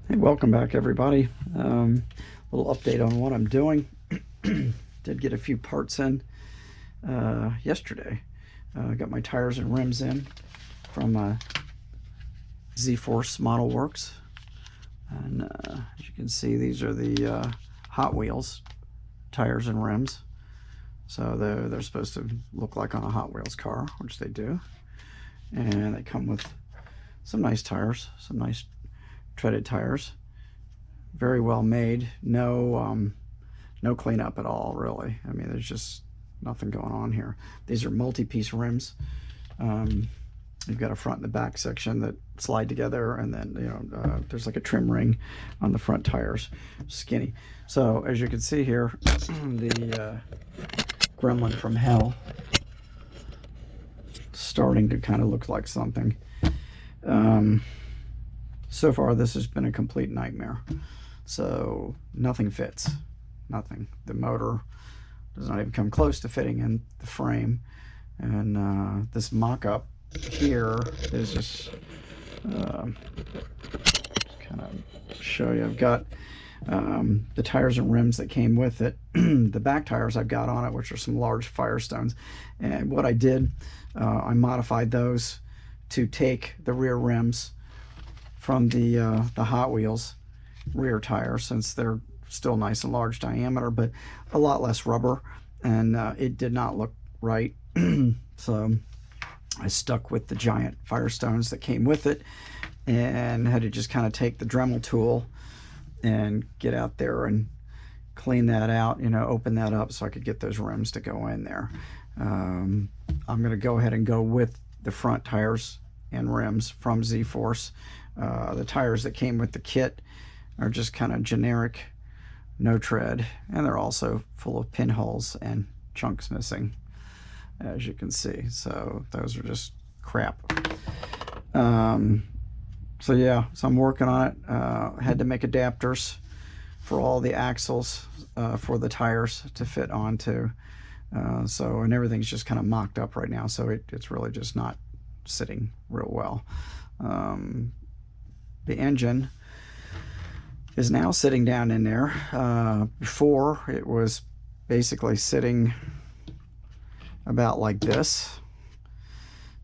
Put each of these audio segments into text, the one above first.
Hey, welcome back everybody. Little update on what I'm doing. Did get a few parts in yesterday. Got my tires and rims in from Z-Force Model Works. And as you can see, these are the Hot Wheels tires and rims. So they're supposed to look like on a Hot Wheels car, which they do. And they come with some nice tires, some nice treaded tires, very well made. No cleanup at all, really. I mean, there's just nothing going on here. These are multi-piece rims. You've got a front and a back section that slide together, and then there's like a trim ring on the front tires, skinny. So as you can see here, the Gremlin from hell starting to kind of look like something. So far, this has been a complete nightmare. So nothing fits, nothing. The motor does not even come close to fitting in the frame. And this mock-up here is just kind of show you. I've got the tires and rims that came with it. The back tires I've got on it, which are some large Firestones. And what I did, I modified those to take the rear rims from the Hot Wheels rear tires, since they're still nice and large diameter, but a lot less rubber, and it did not look right. So I stuck with the giant Firestones that came with it, and had to just kind of take the Dremel tool and get out there and clean that out, open that up so I could get those rims to go in there. I'm going to go ahead and go with the front tires and rims from Z-Force. The tires that came with the kit are just kind of generic, no tread, and they're also full of pinholes and chunks missing, as you can see. So those are just crap. So yeah, so I'm working on it. Had to make adapters for all the axles for the tires to fit onto. And everything's just kind of mocked up right now, so it's really just not sitting real well. The engine is now sitting down in there. Before, it was basically sitting about like this.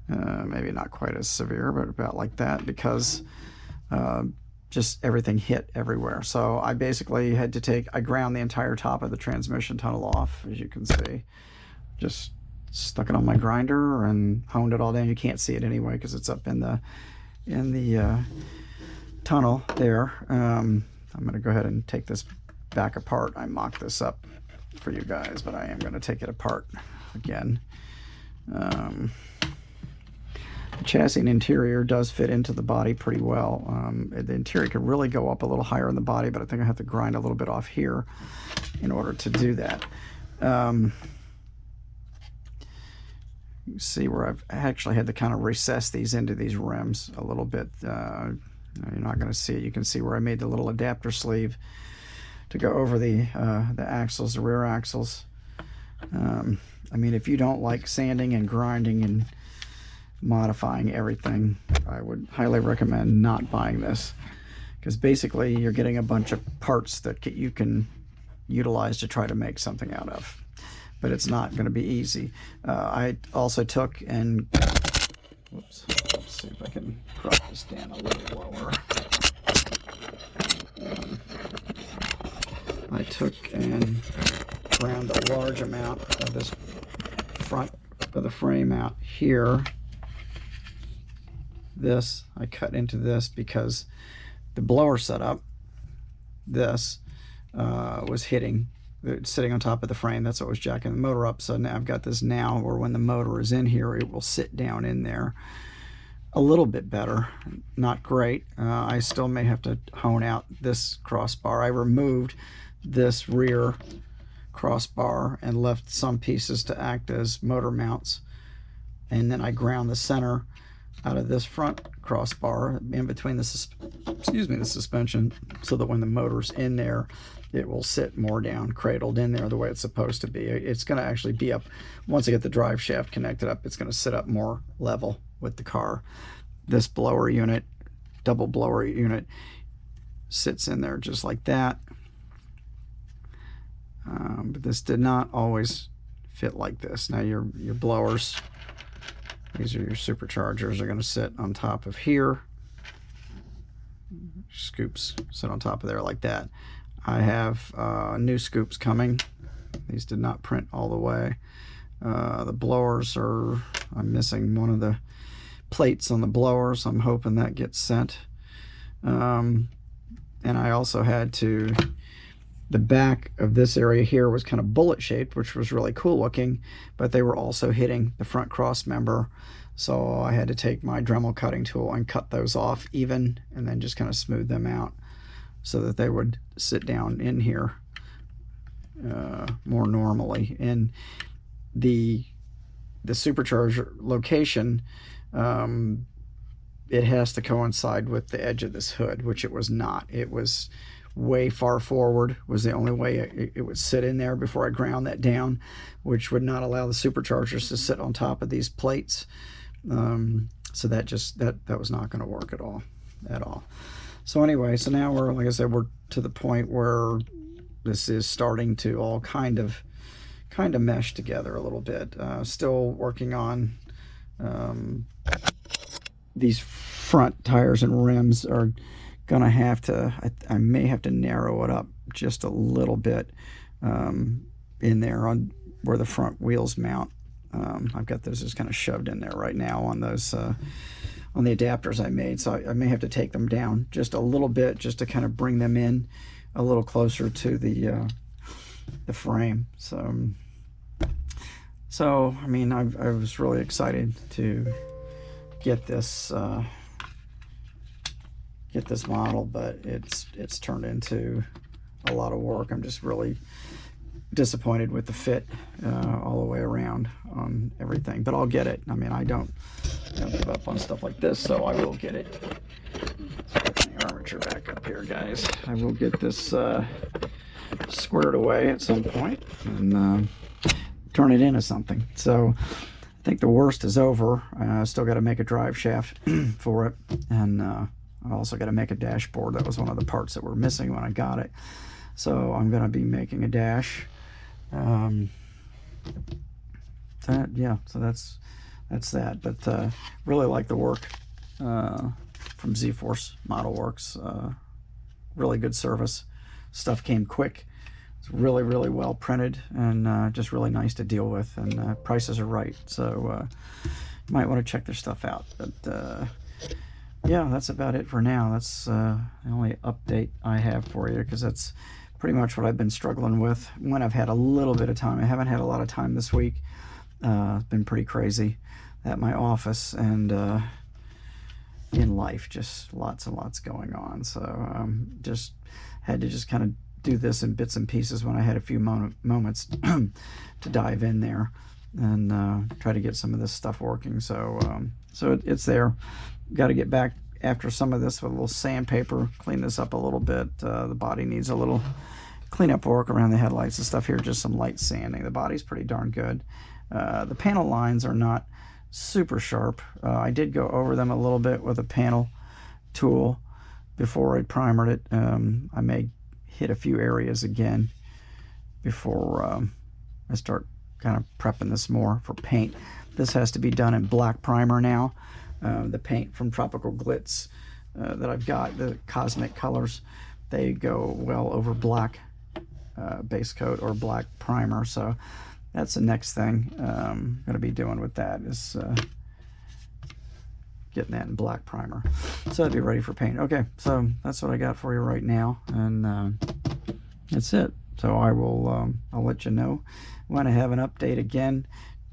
Maybe not quite as severe, but about like that, because just everything hit everywhere. So I basically had to I ground the entire top of the transmission tunnel off, as you can see. Just stuck it on my grinder and honed it all down. You can't see it anyway because it's up in the tunnel there. I'm going to go ahead and take this back apart. I mocked this up for you guys, but I am going to take it apart again. The chassis and interior does fit into the body pretty well. The interior could really go up a little higher in the body, but I think I have to grind a little bit off here in order to do that. You see where I've actually had to kind of recess these into these rims a little bit. You're not going to see it. You can see where I made the little adapter sleeve to go over the axles, the rear axles. I mean, if you don't like sanding and grinding and modifying everything, I would highly recommend not buying this, because basically you're getting a bunch of parts that you can utilize to try to make something out of, but it's not going to be easy. I also took and let's see if I can drop this down a little lower. I took and ground a large amount of this front of the frame out here. This I cut into this because the blower setup, this was sitting on top of the frame. That's what was jacking the motor up. So now I've got this now where when the motor is in here, it will sit down in there a little bit better. Not great. I still may have to hone out this crossbar. I removed this rear crossbar and left some pieces to act as motor mounts, and then I ground the center out of this front crossbar in between the suspension, so that when the motor's in there, it will sit more down, cradled in there the way it's supposed to be. It's going to actually be up, once I get the drive shaft connected up, it's going to sit up more level with the car. This blower unit, double blower unit, sits in there just like that. But this did not always fit like this. Now your blowers, these are your superchargers, are going to sit on top of here. Scoops sit on top of there like that. I have new scoops coming. These did not print all the way. The blowers I'm missing one of the plates on the blowers. I'm hoping that gets sent. And I also had to, the back of this area here was kind of bullet shaped, which was really cool looking, but they were also hitting the front cross member. So I had to take my Dremel cutting tool and cut those off even, and then just kind of smooth them out so that they would sit down in here more normally. And the supercharger location, it has to coincide with the edge of this hood, which it was not. It was way far forward, was the only way it would sit in there before I ground that down, which would not allow the superchargers to sit on top of these plates. So that was not going to work at all. So anyway, so now we're, like I said, we're to the point where this is starting to all kind of mesh together a little bit. Still working on these front tires and rims are gonna have to, I may have to narrow it up just a little bit in there on where the front wheels mount. I've got those just kind of shoved in there right now on those on the adapters I made, so I may have to take them down just a little bit just to kind of bring them in a little closer to the frame. So I mean, I was really excited to get this model, but it's turned into a lot of work. I'm just really disappointed with the fit all the way around on everything, but I'll get it. I mean, I don't give up on stuff like this, so I will get it. Let's get the armature back up here, guys. I will get this squared away at some point and turn it into something. So I think the worst is over. I still got to make a drive shaft for it, and I've also got to make a dashboard. That was one of the parts that were missing when I got it. So I'm going to be making a dash. Yeah, so that's that. But really like the work from Z-Force Model Works. Really good service. Stuff came quick. It's really, really well printed, and just really nice to deal with, and prices are right. So you might want to check their stuff out. But yeah, that's about it for now. That's the only update I have for you, because that's pretty much what I've been struggling with when I've had a little bit of time. I haven't had a lot of time this week. It's been pretty crazy at my office and in life, just lots and lots going on. So just had to just kind of do this in bits and pieces when I had a few moments to dive in there and try to get some of this stuff working. So it's there. Got to get back after some of this with a little sandpaper, clean this up a little bit. The body needs a little cleanup work around the headlights and stuff here, just some light sanding. The body's pretty darn good. The panel lines are not super sharp. I did go over them a little bit with a panel tool before I primered it. I may hit a few areas again before I start kind of prepping this more for paint. This has to be done in black primer now. The paint from Tropical Glitz that I've got, the cosmic colors, they go well over black base coat or black primer. So that's the next thing I'm going to be doing with that, is getting that in black primer. So I'll be ready for paint. Okay, so that's what I got for you right now, and that's it. So I will I'll let you know when I have an update again.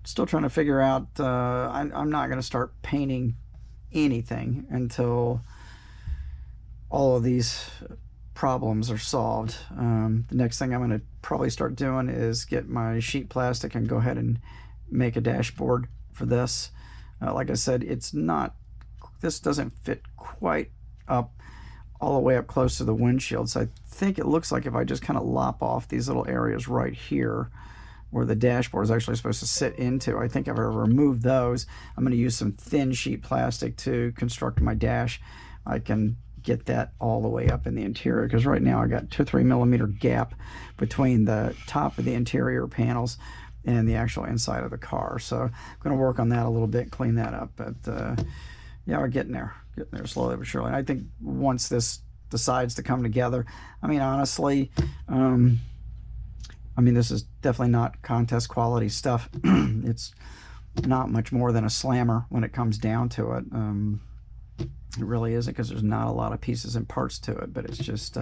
Still trying to figure out, I'm not going to start painting anything until all of these problems are solved. The next thing I'm going to probably start doing is get my sheet plastic and go ahead and make a dashboard for this. Like I said, this doesn't fit quite up all the way up close to the windshield, so I think it looks like if I just kind of lop off these little areas right here where the dashboard is actually supposed to sit into, I think if I remove those, I'm going to use some thin sheet plastic to construct my dash. I can get that all the way up in the interior, because right now I got 2 or 3 millimeter gap between the top of the interior panels and the actual inside of the car. So I'm going to work on that a little bit, clean that up. But yeah, we're getting there slowly but surely. And I think once this decides to come together, I mean, honestly, I mean, this is definitely not contest quality stuff. It's not much more than a slammer when it comes down to it. It really isn't, because there's not a lot of pieces and parts to it, but it's just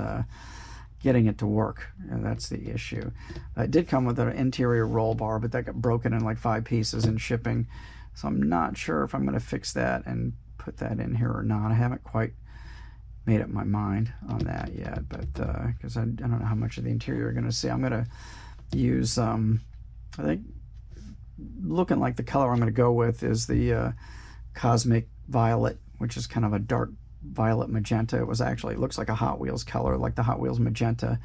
getting it to work, and that's the issue. It did come with an interior roll bar, but that got broken in like 5 pieces in shipping, so I'm not sure if I'm going to fix that and put that in here or not. I haven't quite made up my mind on that yet, but because I don't know how much of the interior you're going to see. I'm going to use I think looking like the color I'm going to go with is the Cosmic Violet, which is kind of a dark violet magenta. It was actually, it looks like a Hot Wheels color, like the Hot Wheels magenta.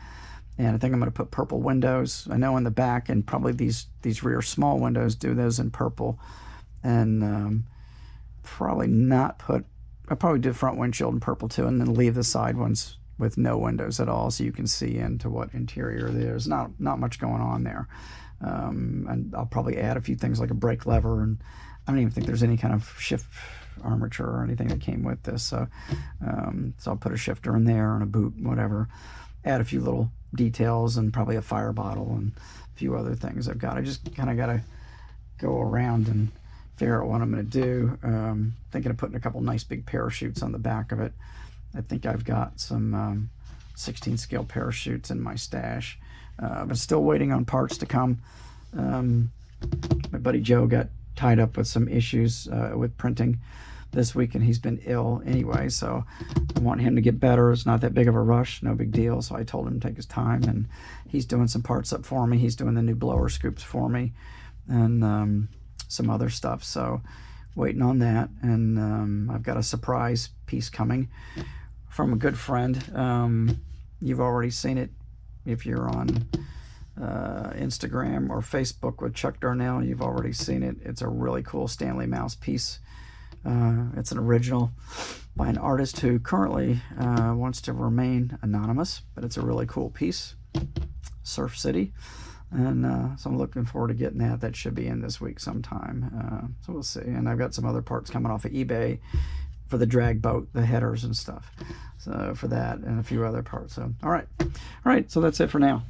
And I think I'm going to put purple windows. I know in the back, and probably these rear small windows do those in purple. And probably not put, I'll probably do front windshield in purple too, and then leave the side ones with no windows at all, so you can see into what interior there's not much going on there. And I'll probably add a few things like a brake lever, and I don't even think there's any kind of shift armature or anything that came with this. So I'll put a shifter in there and a boot, whatever. Add a few little details and probably a fire bottle and a few other things I've got. I just kind of got to go around and figure out what I'm going to do. Thinking of putting a couple nice big parachutes on the back of it. I think I've got some 16 scale parachutes in my stash. But still waiting on parts to come. My buddy Joe got tied up with some issues with printing this week, and he's been ill anyway, so I want him to get better. It's not that big of a rush, no big deal. So I told him to take his time, and he's doing some parts up for me. He's doing the new blower scoops for me, and some other stuff. So waiting on that, and I've got a surprise piece coming from a good friend. You've already seen it if you're on Instagram or Facebook with Chuck Darnell. You've already seen it. It's a really cool Stanley Mouse piece. It's an original by an artist who currently wants to remain anonymous, but it's a really cool piece, Surf City. And so I'm looking forward to getting that. That should be in this week sometime. So we'll see. And I've got some other parts coming off of eBay for the drag boat, the headers and stuff. So for that and a few other parts. So all right, so that's it for now.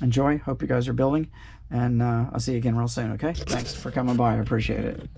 Enjoy. Hope you guys are building, and I'll see you again real soon. Okay, thanks for coming by. I appreciate it.